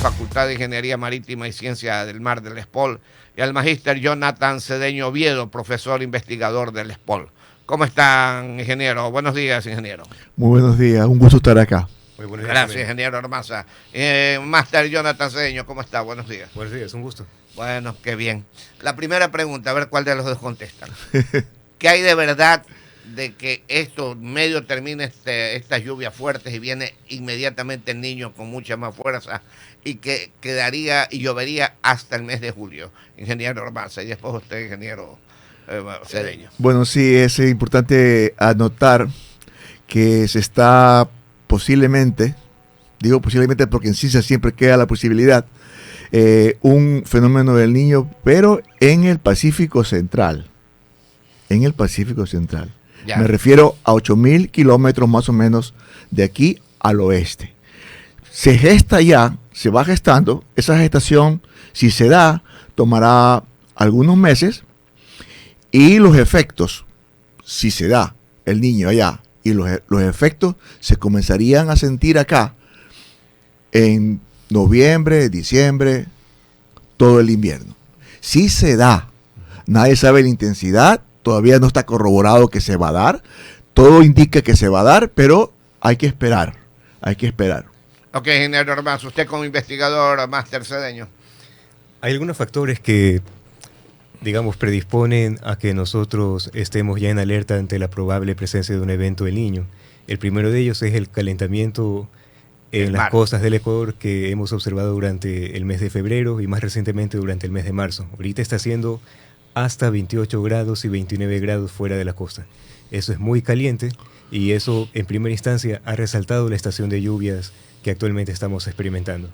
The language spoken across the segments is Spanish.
Facultad de Ingeniería Marítima y Ciencia del Mar del ESPOL, y al magíster Jonathan Cedeño Oviedo, profesor investigador del ESPOL. ¿Cómo están, ingeniero? Buenos días, ingeniero. Muy buenos días, un gusto estar acá. Muy buenos días. Gracias, ingeniero Ormaza. Máster Jonathan Cedeño, ¿cómo está? Buenos días. Buenos días, un gusto. Bueno, qué bien. La primera pregunta, a ver cuál de los dos contestan. ¿Qué hay de verdad de que esto medio termine estas lluvias fuertes y viene inmediatamente el Niño con mucha más fuerza y que quedaría y llovería hasta el mes de julio? Ingeniero Ormaza, y después usted, ingeniero Cedeño. Bueno, sí, es importante anotar que se está posiblemente, digo posiblemente porque en ciencia siempre queda la posibilidad, un fenómeno del Niño, pero en el Pacífico Central. En el Pacífico Central. Ya. Me refiero a 8.000 kilómetros más o menos de aquí al oeste. Se gesta ya, se va gestando. Esa gestación, si se da, tomará algunos meses. Y los efectos, si se da el Niño allá, y los efectos se comenzarían a sentir acá en noviembre, diciembre, todo el invierno. Si se da, nadie sabe la intensidad, todavía no está corroborado que se va a dar, todo indica que se va a dar, pero hay que esperar, hay que esperar. Ok, ingeniero Ormaza, usted como investigador, máster Cedeño. Hay algunos factores que, digamos, predisponen a que nosotros estemos ya en alerta ante la probable presencia de un evento del Niño. El primero de ellos es el calentamiento en las costas del Ecuador que hemos observado durante el mes de febrero y más recientemente durante el mes de marzo. Ahorita está haciendo hasta 28 grados y 29 grados fuera de la costa. Eso es muy caliente y eso en primera instancia ha resaltado la estación de lluvias que actualmente estamos experimentando.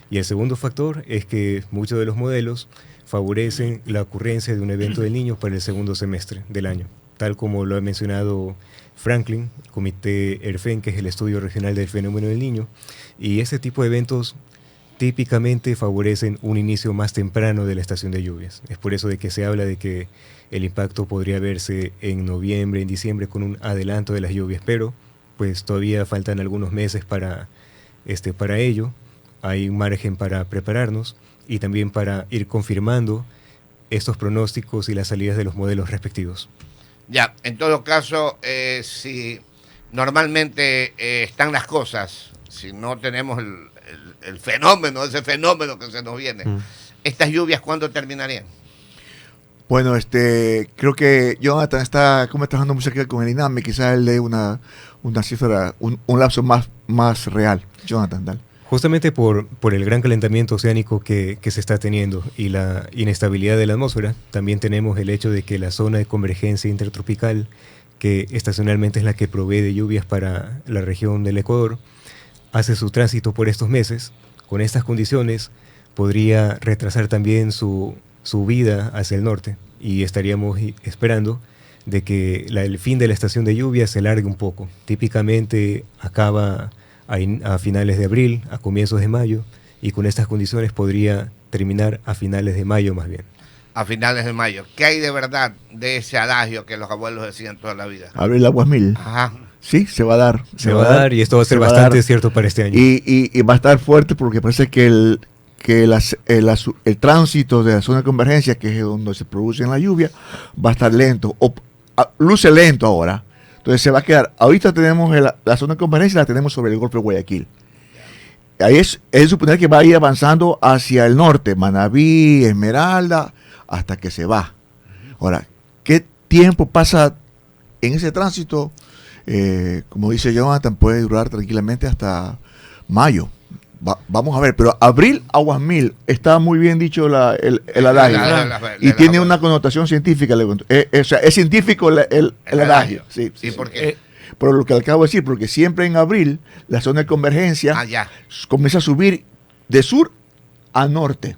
Y el segundo factor es que muchos de los modelos favorecen la ocurrencia de un evento del Niño para el segundo semestre del año, tal como lo ha mencionado Franklin, el comité ERFEN, que es el estudio regional del fenómeno del Niño, y ese tipo de eventos típicamente favorecen un inicio más temprano de la estación de lluvias. Es por eso de que se habla de que el impacto podría verse en noviembre, en diciembre, con un adelanto de las lluvias, pero pues todavía faltan algunos meses para ello. Hay un margen para prepararnos y también para ir confirmando estos pronósticos y las salidas de los modelos respectivos. Ya, en todo caso, si normalmente están las cosas, si no tenemos el fenómeno, ese fenómeno que se nos viene, ¿estas lluvias cuándo terminarían? Bueno, creo que Jonathan está trabajando muy cerca con el INAME, quizás él dé una cifra, un lapso más real. Jonathan, dale. Justamente por el gran calentamiento oceánico que se está teniendo y la inestabilidad de la atmósfera, también tenemos el hecho de que la zona de convergencia intertropical, que estacionalmente es la que provee de lluvias para la región del Ecuador, hace su tránsito por estos meses. Con estas condiciones podría retrasar también su vida hacia el norte y estaríamos esperando de que el fin de la estación de lluvia se alargue un poco. Típicamente acaba a finales de abril, a comienzos de mayo, y con estas condiciones podría terminar a finales de mayo más bien. A finales de mayo. ¿Qué hay de verdad de ese adagio que los abuelos decían toda la vida? Abril aguas mil. Ajá. Sí, se va a dar. Se va a dar y esto va a ser bastante cierto para este año. Y va a estar fuerte porque parece que el tránsito de la zona de convergencia, que es donde se produce la lluvia, va a estar lento, luce lento ahora. Entonces se va a quedar, ahorita tenemos la zona de convergencia, la tenemos sobre el Golfo de Guayaquil. Ahí es suponer que va a ir avanzando hacia el norte, Manabí, Esmeralda, hasta que se va. Ahora, ¿qué tiempo pasa en ese tránsito? Como dice Jonathan, puede durar tranquilamente hasta mayo. Vamos a ver, pero abril aguas mil, está muy bien dicho el adagio, y tiene una connotación científica. O sea, es científico el adagio. Sí, ¿por qué? Por lo que acabo de decir, porque siempre en abril la zona de convergencia comienza a subir de sur a norte,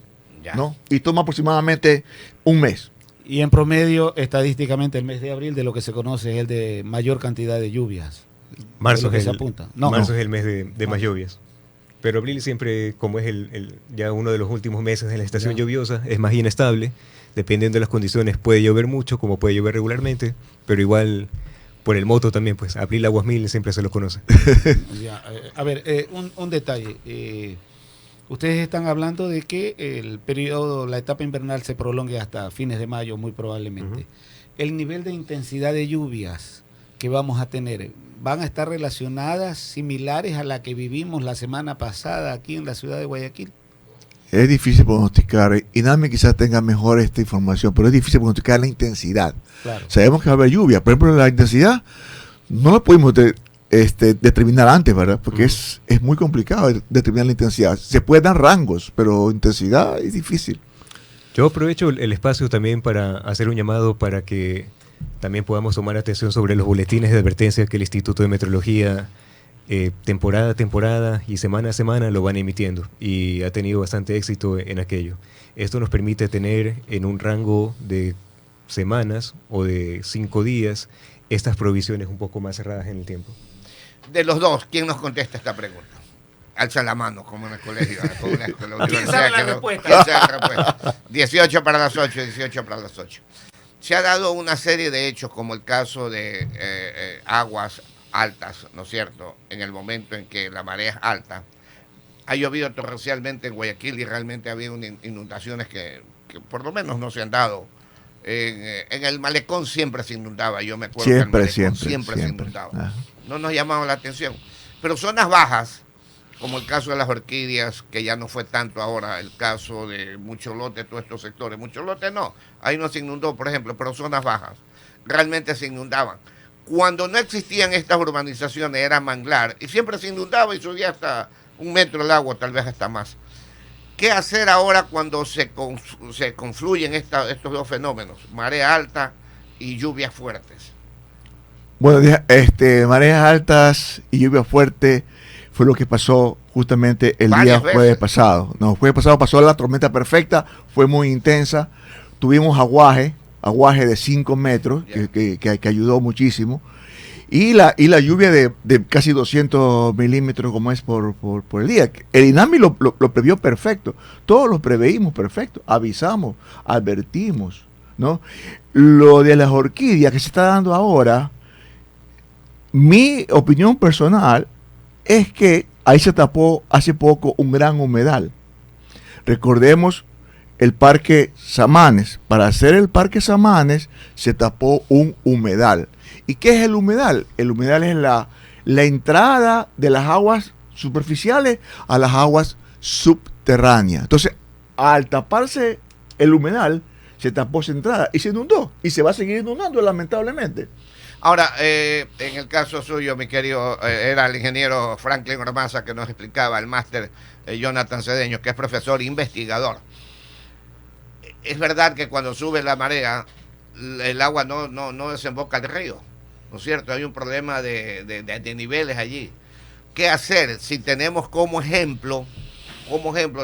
¿no? Y toma aproximadamente un mes. Y en promedio, estadísticamente, el mes de abril de lo que se conoce es el de mayor cantidad de lluvias. Marzo es el mes de más lluvias. Pero abril siempre, como es ya uno de los últimos meses de la estación lluviosa, es más inestable. Dependiendo de las condiciones, puede llover mucho, como puede llover regularmente, pero igual por el moto también, pues abril aguas mil siempre se lo conoce. A ver, un detalle. Ustedes están hablando de que el periodo, la etapa invernal se prolongue hasta fines de mayo, muy probablemente. El nivel de intensidad de lluvias que vamos a tener, ¿van a estar relacionadas, similares a la que vivimos la semana pasada aquí en la ciudad de Guayaquil? Es difícil pronosticar. INAME quizás tenga mejor esta información, pero es difícil pronosticar la intensidad. Claro. Sabemos que va a haber lluvia. Por ejemplo, la intensidad no la pudimos determinar antes, ¿verdad? Porque es muy complicado determinar la intensidad. Se pueden dar rangos, pero intensidad es difícil. Yo aprovecho el espacio también para hacer un llamado para que también podamos tomar atención sobre los boletines de advertencia que el Instituto de Meteorología temporada a temporada y semana a semana lo van emitiendo, y ha tenido bastante éxito en aquello. Esto nos permite tener en un rango de semanas o de 5 días estas provisiones un poco más cerradas en el tiempo. De los dos, ¿quién nos contesta esta pregunta? Alza la mano, como en el colegio. ¿Quién sabe la respuesta? ¿Quién sabe la respuesta? 18 para las 8, 18 para las 8. Se ha dado una serie de hechos, como el caso de aguas altas, ¿no es cierto? En el momento en que la marea es alta. Ha llovido torrencialmente en Guayaquil y realmente ha habido inundaciones que por lo menos no se han dado. En el malecón siempre se inundaba, yo me acuerdo Siempre, que el malecón siempre. se inundaba. Ajá. No nos llamaba la atención. Pero zonas bajas, como el caso de las orquídeas, que ya no fue tanto ahora, el caso de Mucholote, todos estos sectores. Mucholote no, ahí no se inundó, por ejemplo, pero zonas bajas realmente se inundaban. Cuando no existían estas urbanizaciones era manglar y siempre se inundaba y subía hasta 1 metro el agua, tal vez hasta más. ¿Qué hacer ahora cuando se confluyen estos dos fenómenos, marea alta y lluvias fuertes? Bueno, mareas altas y lluvia fuerte fue lo que pasó justamente el Varias día jueves veces. pasado. No, jueves pasado pasó la tormenta perfecta, fue muy intensa. Tuvimos aguaje de 5 metros, que ayudó muchísimo. Y la lluvia de casi 200 milímetros como es por el día. El INAMI lo previó perfecto. Todos lo preveímos perfecto. Avisamos, advertimos, ¿no? Lo de las orquídeas que se está dando ahora, mi opinión personal es que ahí se tapó hace poco un gran humedal. Recordemos el Parque Samanes. Para hacer el Parque Samanes se tapó un humedal. ¿Y qué es el humedal? El humedal es la entrada de las aguas superficiales a las aguas subterráneas. Entonces, al taparse el humedal, se tapó esa entrada y se inundó. Y se va a seguir inundando, lamentablemente. Ahora, en el caso suyo, mi querido, era el ingeniero Franklin Ormaza que nos explicaba, el máster Jonathan Cedeño, que es profesor e investigador. Es verdad que cuando sube la marea, el agua no desemboca al río, ¿no es cierto? Hay un problema de niveles allí. ¿Qué hacer si tenemos como ejemplo,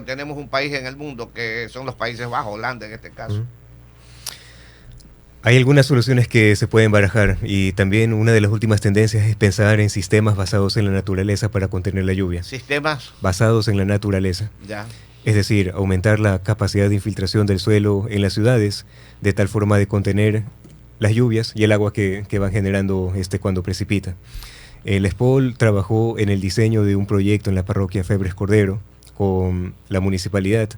tenemos un país en el mundo que son los Países Bajos, Holanda en este caso? Hay algunas soluciones que se pueden barajar, y también una de las últimas tendencias es pensar en sistemas basados en la naturaleza para contener la lluvia. ¿Sistemas? Basados en la naturaleza. Ya. Es decir, aumentar la capacidad de infiltración del suelo en las ciudades de tal forma de contener las lluvias y el agua que van generando cuando precipita. El SPOL trabajó en el diseño de un proyecto en la parroquia Febres Cordero con la municipalidad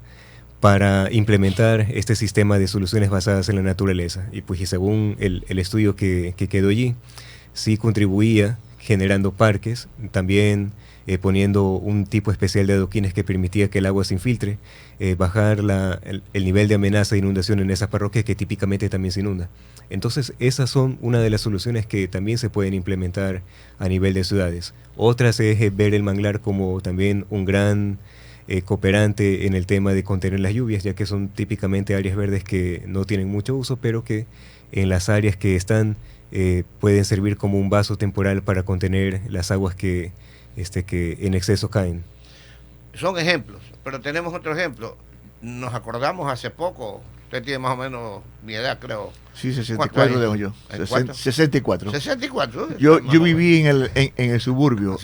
para implementar este sistema de soluciones basadas en la naturaleza. Y pues según el estudio que quedó allí, sí contribuía generando parques, también poniendo un tipo especial de adoquines que permitía que el agua se infiltre, bajar el nivel de amenaza de inundación en esas parroquias que típicamente también se inunda. Entonces, esas son una de las soluciones que también se pueden implementar a nivel de ciudades. Otras es ver el manglar como también un gran cooperante en el tema de contener las lluvias, ya que son típicamente áreas verdes que no tienen mucho uso, pero que en las áreas que están pueden servir como un vaso temporal para contener las aguas que en exceso caen. Son ejemplos, pero tenemos otro ejemplo. Nos acordamos hace poco, usted tiene más o menos mi edad, creo. Sí, 64 tengo yo. 64. 64. Yo viví en el suburbio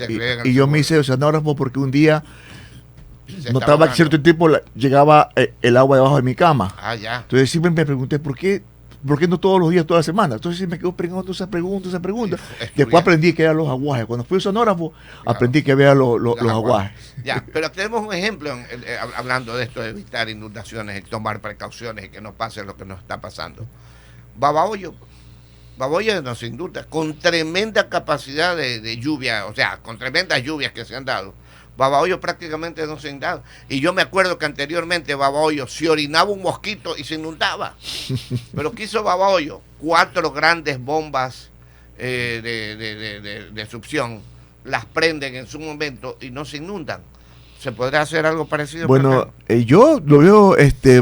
y yo me hice oceanógrafo porque un día notaba que cierto tiempo llegaba el agua debajo de mi cama. Ah, ya. Entonces siempre me pregunté por qué ¿Por qué no todos los días, toda la semana? Entonces me quedo preguntando esa pregunta. Después aprendí que eran los aguajes. Cuando fui oceanógrafo, aprendí que había los aguajes. Ya, pero tenemos un ejemplo hablando de esto, de evitar inundaciones y tomar precauciones y que no pase lo que nos está pasando. Babahoyo nos inunda con tremenda capacidad de lluvia, o sea, con tremendas lluvias que se han dado. Babahoyo prácticamente no se ha inundado. Y yo me acuerdo que anteriormente Babahoyo se orinaba un mosquito y se inundaba. Pero ¿qué hizo Babahoyo? 4 grandes bombas de succión, las prenden en su momento y no se inundan. ¿Se podrá hacer algo parecido? Bueno, yo lo veo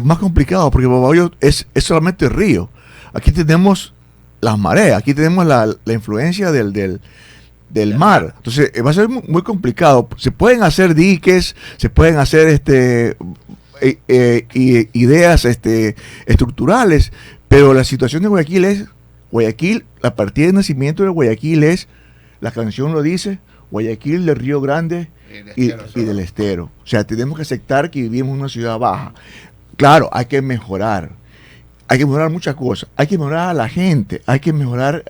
más complicado porque Babahoyo es solamente río. Aquí tenemos las mareas, aquí tenemos la influencia del mar. Entonces va a ser muy complicado. Se pueden hacer diques, se pueden hacer ideas estructurales, pero la situación de Guayaquil, la partida de nacimiento de Guayaquil es, la canción lo dice, Guayaquil del Río Grande y del Estero. O sea, tenemos que aceptar que vivimos en una ciudad baja. Claro, hay que mejorar muchas cosas, hay que mejorar a la gente, hay que mejorar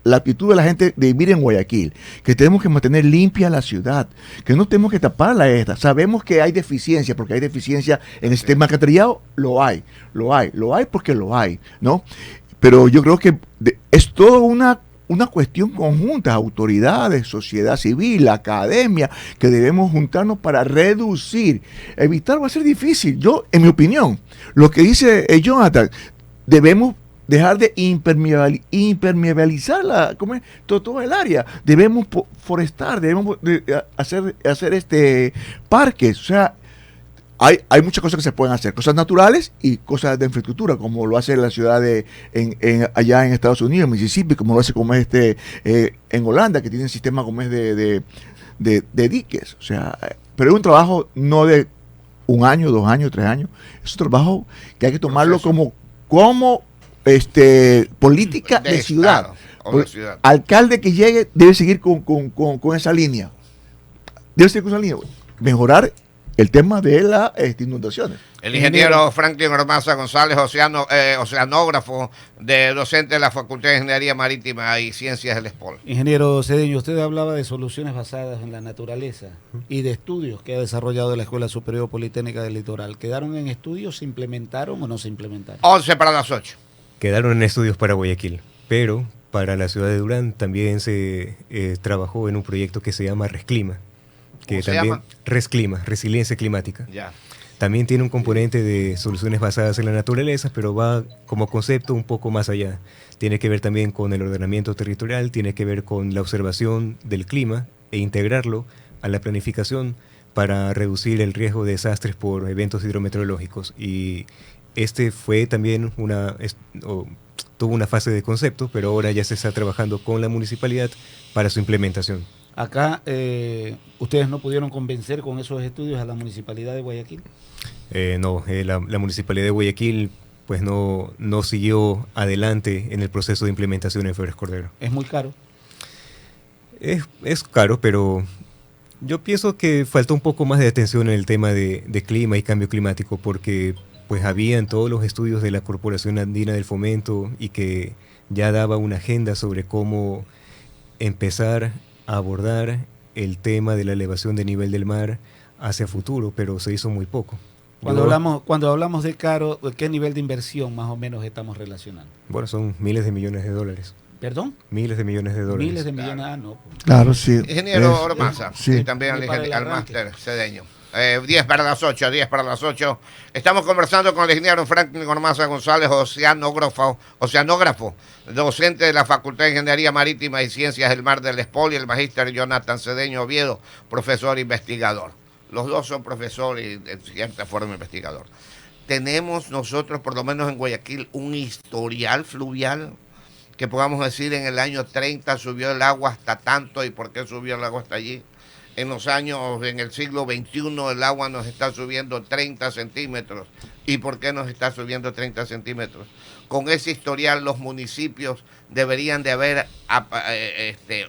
la actitud de la gente de vivir en Guayaquil, que tenemos que mantener limpia la ciudad, que no tenemos que taparla esta. Sabemos que hay deficiencia, porque hay deficiencia en el sistema alcantarillado, lo hay porque lo hay, ¿no? Pero yo creo que es toda una cuestión conjunta, autoridades, sociedad civil, academia, que debemos juntarnos para reducir. Evitar va a ser difícil. Yo, en mi opinión, lo que dice Jonathan, debemos dejar de impermeabilizar todo el área. Debemos forestar, debemos hacer parques. O sea, hay muchas cosas que se pueden hacer, cosas naturales y cosas de infraestructura, como lo hace la ciudad allá en Estados Unidos, Mississippi, como lo hace en Holanda, que tiene un sistema como es de diques. O sea, pero es un trabajo no de 1 año, 2 años, 3 años. Es un trabajo que hay que tomarlo como política de ciudad. Alcalde que llegue debe seguir con esa línea. Mejorar el tema de las inundaciones. El ingeniero Franklin Ormaza González, oceanógrafo, docente de la Facultad de Ingeniería Marítima y Ciencias del ESPOL. Ingeniero Cedeño, usted hablaba de soluciones basadas en la naturaleza y de estudios que ha desarrollado la Escuela Superior Politécnica del Litoral. ¿Quedaron en estudios? ¿Se implementaron o no se implementaron? 11 para las 8. Quedaron en estudios para Guayaquil, pero para la ciudad de Durán también se trabajó en un proyecto que se llama Resclima. Que también Resclima, resiliencia climática. Ya. También tiene un componente de soluciones basadas en la naturaleza, pero va como concepto un poco más allá. Tiene que ver también con el ordenamiento territorial, tiene que ver con la observación del clima e integrarlo a la planificación para reducir el riesgo de desastres por eventos hidrometeorológicos. Y fue también tuvo una fase de concepto, pero ahora ya se está trabajando con la municipalidad para su implementación. Acá, ¿ustedes no pudieron convencer con esos estudios a la Municipalidad de Guayaquil? No, la Municipalidad de Guayaquil pues no siguió adelante en el proceso de implementación en Febres Cordero. ¿Es muy caro? Es caro, pero yo pienso que faltó un poco más de atención en el tema de clima y cambio climático, porque pues habían todos los estudios de la Corporación Andina del Fomento y que ya daba una agenda sobre cómo empezar a abordar el tema de la elevación del nivel del mar hacia futuro, pero se hizo muy poco. Cuando hablamos de caro, ¿qué nivel de inversión más o menos estamos relacionando? Bueno, son miles de millones de dólares. ¿Perdón? Miles de millones de dólares. Miles de millones, no. Claro, sí. Ingeniero Ormaza, sí. Y también al máster Cedeño. 10 para las 8. Estamos conversando con el ingeniero Franklin Ormaza González, oceanógrafo, docente de la Facultad de Ingeniería Marítima y Ciencias del Mar del ESPOL, y el magíster Jonathan Cedeño Oviedo, profesor investigador. Los dos son profesor y de cierta forma investigador. Tenemos nosotros, por lo menos en Guayaquil, un historial fluvial que podamos decir en el año 30 subió el agua hasta tanto, y por qué subió el agua hasta allí. En el siglo XXI el agua nos está subiendo 30 centímetros. ¿Y por qué nos está subiendo 30 centímetros? Con ese historial los municipios deberían de haber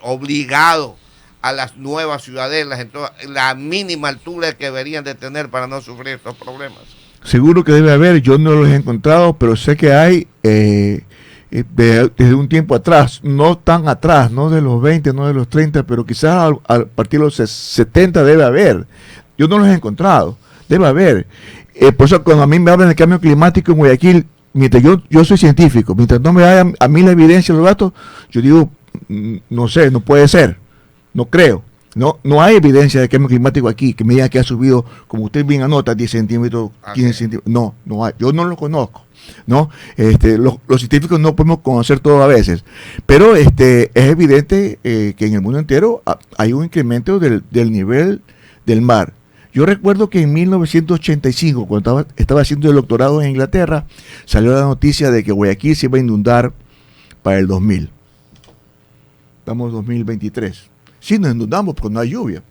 obligado a las nuevas ciudadelas en la mínima altura que deberían de tener para no sufrir estos problemas. seguro que debe haber, yo no los he encontrado, pero sé que hay desde un tiempo atrás, no tan atrás, no de los 20, no de los 30, pero quizás a partir de los 70 debe haber. Yo no los he encontrado, debe haber. Por eso cuando a mí me hablan del cambio climático en Guayaquil, mientras yo soy científico, mientras no me hagan a mí la evidencia, los datos, yo digo, no sé, no puede ser, no creo. No hay evidencia de cambio climático aquí que me diga que ha subido, como usted bien anota, 10 centímetros, 15 centímetros. No hay. Yo no lo conozco. ¿No? Los científicos no podemos conocer todo a veces. Pero es evidente que en el mundo entero hay un incremento del nivel del mar. Yo recuerdo que en 1985, cuando estaba haciendo el doctorado en Inglaterra, salió la noticia de que Guayaquil se iba a inundar para el 2000. Estamos en 2023. Sí, nos inundamos porque no hay lluvia.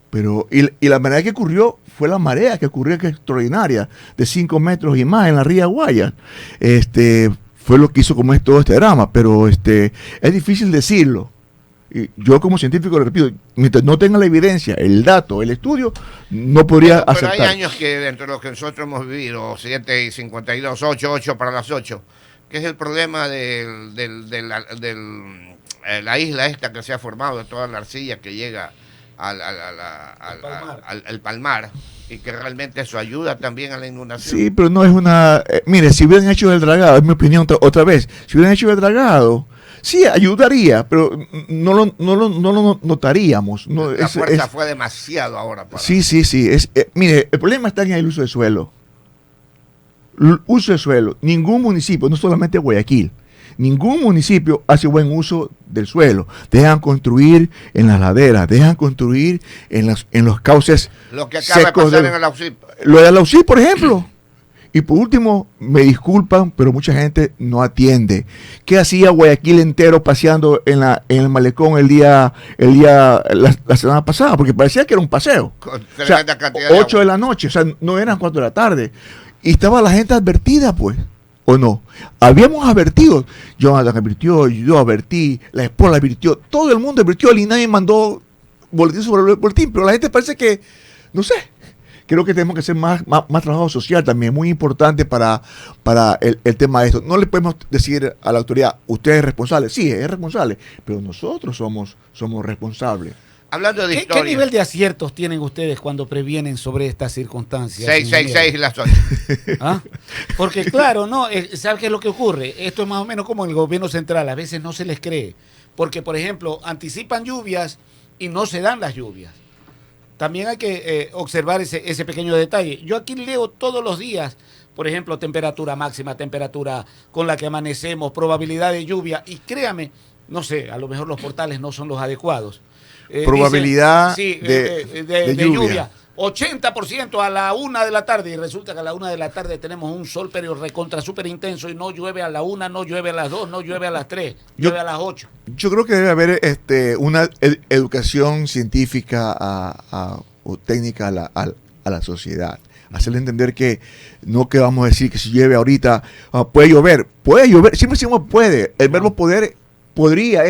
Pero, y la manera que ocurrió fue la marea que ocurrió, que es extraordinaria, de 5 metros y más en la ría Guaya. Fue lo que hizo como es todo este drama, pero es difícil decirlo. Y yo como científico le repito, mientras no tenga la evidencia, el dato, el estudio, no podría aceptar. Pero hay años que dentro de los que nosotros hemos vivido, 7:52, 8 para las 8, que es el problema la isla esta que se ha formado, de toda la arcilla que llega al palmar, y que realmente eso ayuda también a la inundación. Sí, pero no es una... mire, si hubieran hecho el dragado, es mi opinión otra vez, si hubieran hecho el dragado, sí, ayudaría, pero no lo notaríamos. No, la fuerza fue demasiado ahora. Sí. Mire, el problema está en el uso de suelo. El uso de suelo. Ningún municipio, no solamente Guayaquil, ningún municipio hace buen uso del suelo. Dejan construir en las laderas, dejan construir en los cauces. Lo que acaba de pasar en el Auxil. Lo de Auxil, por ejemplo. Y por último, me disculpan, pero mucha gente no atiende. ¿Qué hacía Guayaquil entero paseando en el malecón la semana pasada? Porque parecía que era un paseo. Con 8 de la noche, o sea, no eran 4 de la tarde. Y estaba la gente advertida, pues. ¿O no? Habíamos advertido. Jonathan advirtió, yo advertí, la esposa advirtió, todo el mundo advirtió, el INAI mandó boletín sobre el boletín, pero la gente parece que, no sé, creo que tenemos que hacer más trabajo social también, muy importante para el tema de esto. No le podemos decir a la autoridad, usted es responsable. Sí, es responsable, pero nosotros somos responsables. Hablando de historia. ¿Qué nivel de aciertos tienen ustedes cuando previenen sobre estas circunstancias? 6 y las 8. ¿Ah? Porque claro, no, ¿sabes qué es lo que ocurre? Esto es más o menos como el gobierno central, a veces no se les cree. Porque, por ejemplo, anticipan lluvias y no se dan las lluvias. También hay que observar ese pequeño detalle. Yo aquí leo todos los días, por ejemplo, temperatura máxima, temperatura con la que amanecemos, probabilidad de lluvia, y créame, no sé, a lo mejor los portales no son los adecuados. Probabilidad de lluvia. 80% a la 1 de la tarde, y resulta que a la 1 de la tarde tenemos un sol pero recontra súper intenso y no llueve a la 1, no llueve a las 2, no llueve a las 3, llueve a las 8. Yo creo que debe haber una educación científica o técnica a la sociedad. Hacerle entender que no que vamos a decir que si llueve ahorita puede llover, siempre decimos puede, el verbo poder, podría,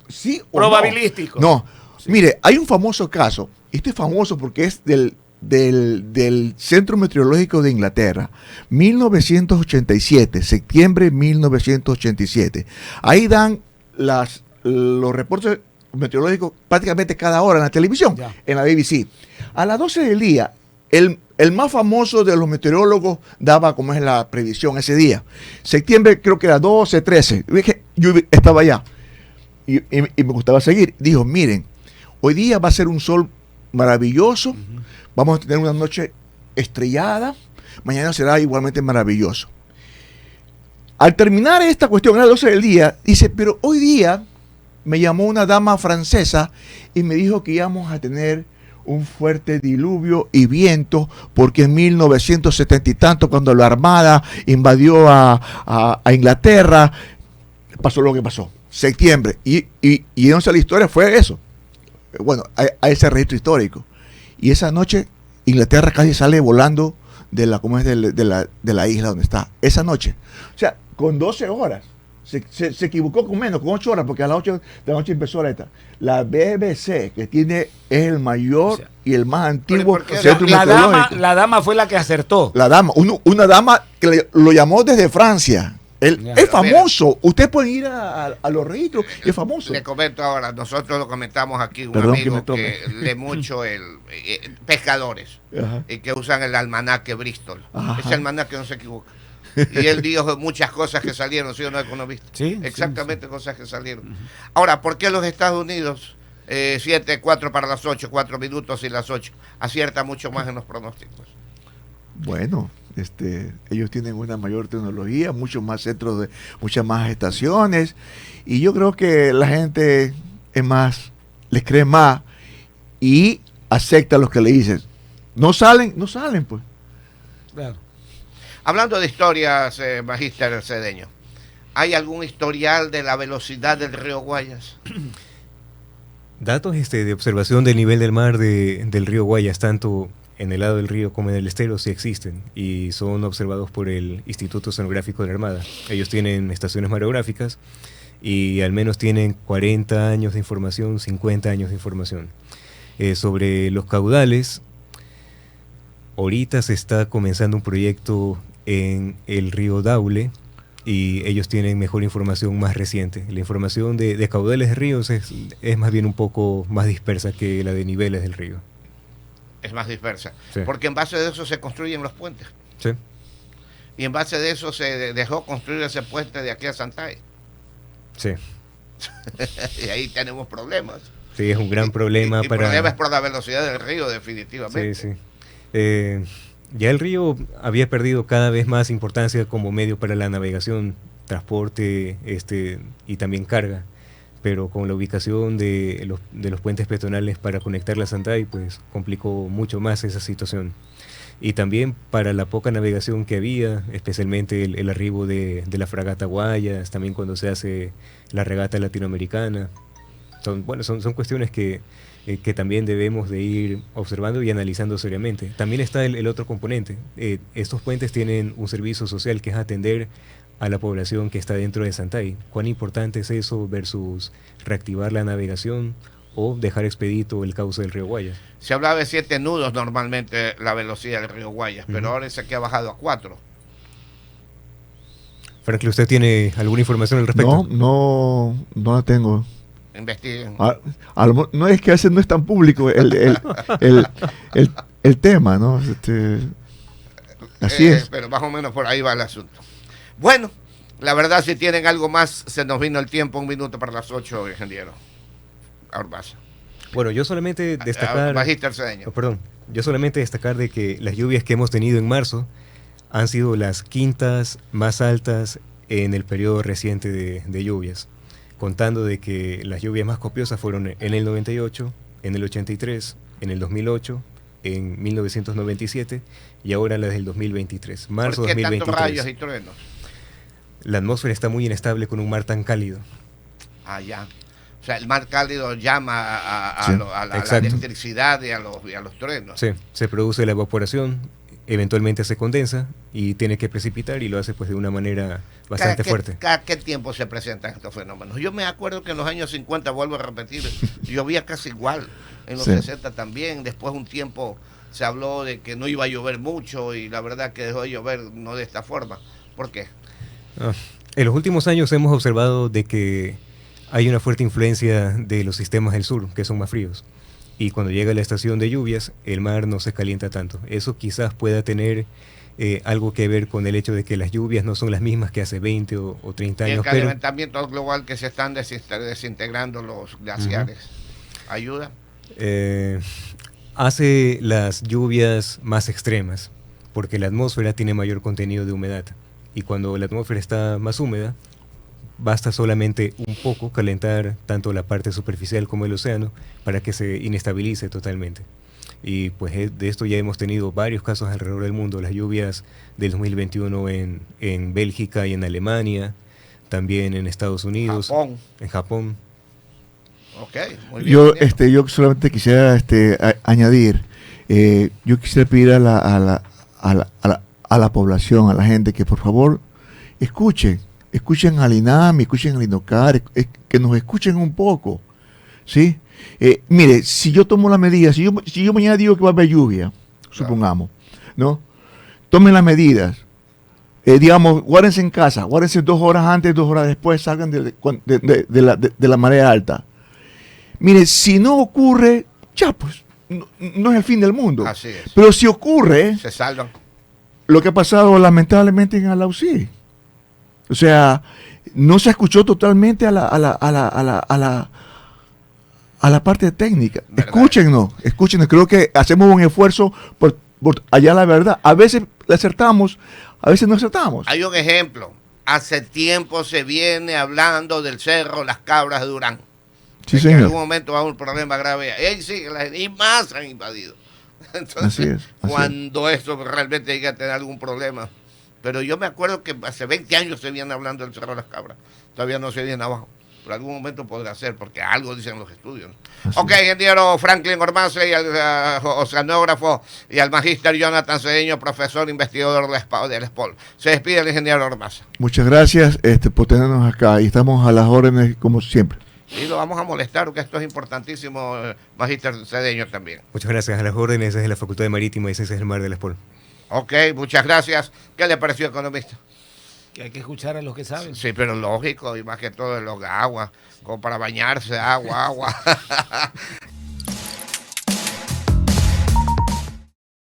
sí o probabilístico. No, sí. Mire, hay un famoso caso, esto es famoso porque es del Centro Meteorológico de Inglaterra, 1987, septiembre 1987. Ahí dan los reportes meteorológicos prácticamente cada hora en la televisión, en la BBC. A las 12 del día, el más famoso de los meteorólogos daba como es la previsión ese día. Septiembre creo que era 12, 13. Yo estaba allá. Y me gustaba seguir. Dijo, miren, hoy día va a ser un sol maravilloso, vamos a tener una noche estrellada, mañana será igualmente maravilloso. Al terminar esta cuestión, a las 12 del día, dice, pero hoy día me llamó una dama francesa y me dijo que íbamos a tener un fuerte diluvio y viento, porque en 1970 y tanto, cuando la Armada invadió a Inglaterra, pasó lo que pasó. Septiembre, y entonces la historia fue eso. Bueno, hay ese registro histórico. Y esa noche Inglaterra casi sale volando de la isla donde está. Esa noche. O sea, con 12 horas Se equivocó con menos, con 8 horas, porque a las 8 de la noche empezó la esta. La BBC, que es el mayor, O sea, y el más antiguo ¿por qué? centro meteorológico. La dama fue la que acertó. La dama, una dama que lo llamó desde Francia. Ya. Es famoso. Ustedes pueden ir a los registros y es famoso. Le comento ahora, nosotros lo comentamos aquí, un Perdón que amigo me tome. que lee mucho pescadores Ajá. y que usan el almanaque Bristol. Ajá. Ese almanaque no se equivoca. Y él dijo muchas cosas que salieron, ¿sí o no, economista? Sí, Exactamente cosas que salieron. Ahora, ¿por qué los Estados Unidos, 7, 4 para las 8, 4 minutos y las 8, acierta mucho más en los pronósticos? Bueno, ellos tienen una mayor tecnología, muchos más centros, muchas más estaciones, y yo creo que la gente es más, les cree más y acepta lo que le dicen. No salen, pues. Claro. Hablando de historias, Magíster Cedeño, ¿hay algún historial de la velocidad del río Guayas? Datos de observación del nivel del mar del río Guayas, tanto en el lado del río como en el estero, sí existen y son observados por el Instituto Oceanográfico de la Armada. Ellos tienen estaciones mareográficas y al menos tienen 40 años de información, 50 años de información. Sobre los caudales, ahorita se está comenzando un proyecto en el río Daule y ellos tienen mejor información más reciente. La información de caudales de ríos es más bien un poco más dispersa que la de niveles del río. Es más dispersa. Sí. Porque en base de eso se construyen los puentes. Sí. Y en base de eso se dejó construir ese puente de aquí a Santay. Sí. Y ahí tenemos problemas. Sí, es un gran problema y para... el problema es por la velocidad del río, definitivamente. Sí, sí. Ya el río había perdido cada vez más importancia como medio para la navegación, transporte y también carga, pero con la ubicación de los puentes peatonales para conectar la Santay, pues complicó mucho más esa situación. Y también para la poca navegación que había, especialmente el arribo de la fragata Guayas, también cuando se hace la regata latinoamericana. Son cuestiones que también debemos de ir observando y analizando seriamente. También está el otro componente. Estos puentes tienen un servicio social que es atender a la población que está dentro de Santay. ¿Cuán importante es eso versus reactivar la navegación o dejar expedito el cauce del río Guayas? Se hablaba de 7 nudos normalmente la velocidad del río Guayas, pero ahora dice que ha bajado a 4. Franklin, ¿usted tiene alguna información al respecto? No la tengo. Investiguen. No es que a veces no es tan público el tema, ¿no? Así es. Pero más o menos por ahí va el asunto. Bueno, la verdad, si tienen algo más, se nos vino el tiempo, 1 minuto para las 8, ingeniero Orbaza. Bueno, yo solamente destacar... Magíster Cedeño. Perdón, yo solamente destacar de que las lluvias que hemos tenido en marzo han sido las quintas más altas en el periodo reciente de lluvias, contando de que las lluvias más copiosas fueron en el 98, en el 83, en el 2008, en 1997 y ahora las del 2023, marzo ¿Por qué 2023. tantos rayos y truenos? La atmósfera está muy inestable con un mar tan cálido. Ah, ya. O sea, el mar cálido llama Sí, a la exacto. electricidad y a los truenos. Sí, se produce la evaporación, eventualmente se condensa y tiene que precipitar y lo hace pues de una manera bastante fuerte. ¿Cada qué tiempo se presentan estos fenómenos? Yo me acuerdo que en los años 50, vuelvo a repetir, llovía casi igual. En los Sí. 60 también. Después un tiempo se habló de que no iba a llover mucho y la verdad que dejó de llover no de esta forma. ¿Por qué? En los últimos años hemos observado de que hay una fuerte influencia de los sistemas del sur, que son más fríos. Y cuando llega la estación de lluvias, el mar no se calienta tanto. Eso quizás pueda tener algo que ver con el hecho de que las lluvias no son las mismas que hace 20 o 30 Y el años. calentamiento global que se están desintegrando los glaciares. ¿Ayuda? Hace las lluvias más extremas, porque la atmósfera tiene mayor contenido de humedad. Y cuando la atmósfera está más húmeda, basta solamente un poco calentar tanto la parte superficial como el océano para que se inestabilice totalmente. Y pues de esto ya hemos tenido varios casos alrededor del mundo. Las lluvias del 2021 en Bélgica y en Alemania, también en Estados Unidos, Japón. en Japón. Ok, muy bien. ingeniero. Yo solamente quisiera añadir, yo quisiera pedir a la población, a la gente, que por favor escuchen escuchen al INAMI, escuchen al INOCAR, que nos escuchen un poco, ¿sí? Mire, si yo tomo la medida, si yo mañana digo que va a haber lluvia, supongamos, ¿no? Tomen las medidas. Digamos, guárdense en casa, guárdense 2 horas antes, 2 horas después, salgan de la marea alta. Mire, si no ocurre, ya pues, no es el fin del mundo. Así es. Pero si ocurre, Se salvan. lo que ha pasado lamentablemente en Alausí. O sea, no se escuchó totalmente a la parte técnica. ¿Verdad? Escúchenos. Creo que hacemos un esfuerzo por hallar la verdad. A veces le acertamos, a veces no acertamos. Hay un ejemplo. Hace tiempo se viene hablando del cerro Las Cabras de Durán. Sí, de que en señor. algún momento va a haber un problema grave. Y sí, y más han invadido. Entonces, Así es. cuando esto realmente llegue a tener algún problema. Pero yo me acuerdo que hace 20 años se viene hablando del cerro Las Cabras. Todavía no se viene abajo. Por algún momento podrá ser, porque algo dicen los estudios. Ok, ingeniero Franklin Ormaza y al oceanógrafo y al magíster Jonathan Cedeño, profesor investigador del SPOL. Se despide el ingeniero Ormaza. Muchas gracias por tenernos acá y estamos a las órdenes como siempre. Y lo vamos a molestar, porque esto es importantísimo, magíster Cedeño también. Muchas gracias. A las órdenes desde la Facultad de Marítima y Ciencias del Mar de la SPOL. Ok, muchas gracias. ¿Qué le pareció, economista? Que hay que escuchar a los que saben. Sí, pero lógico, y más que todo en los aguas, como para bañarse, agua.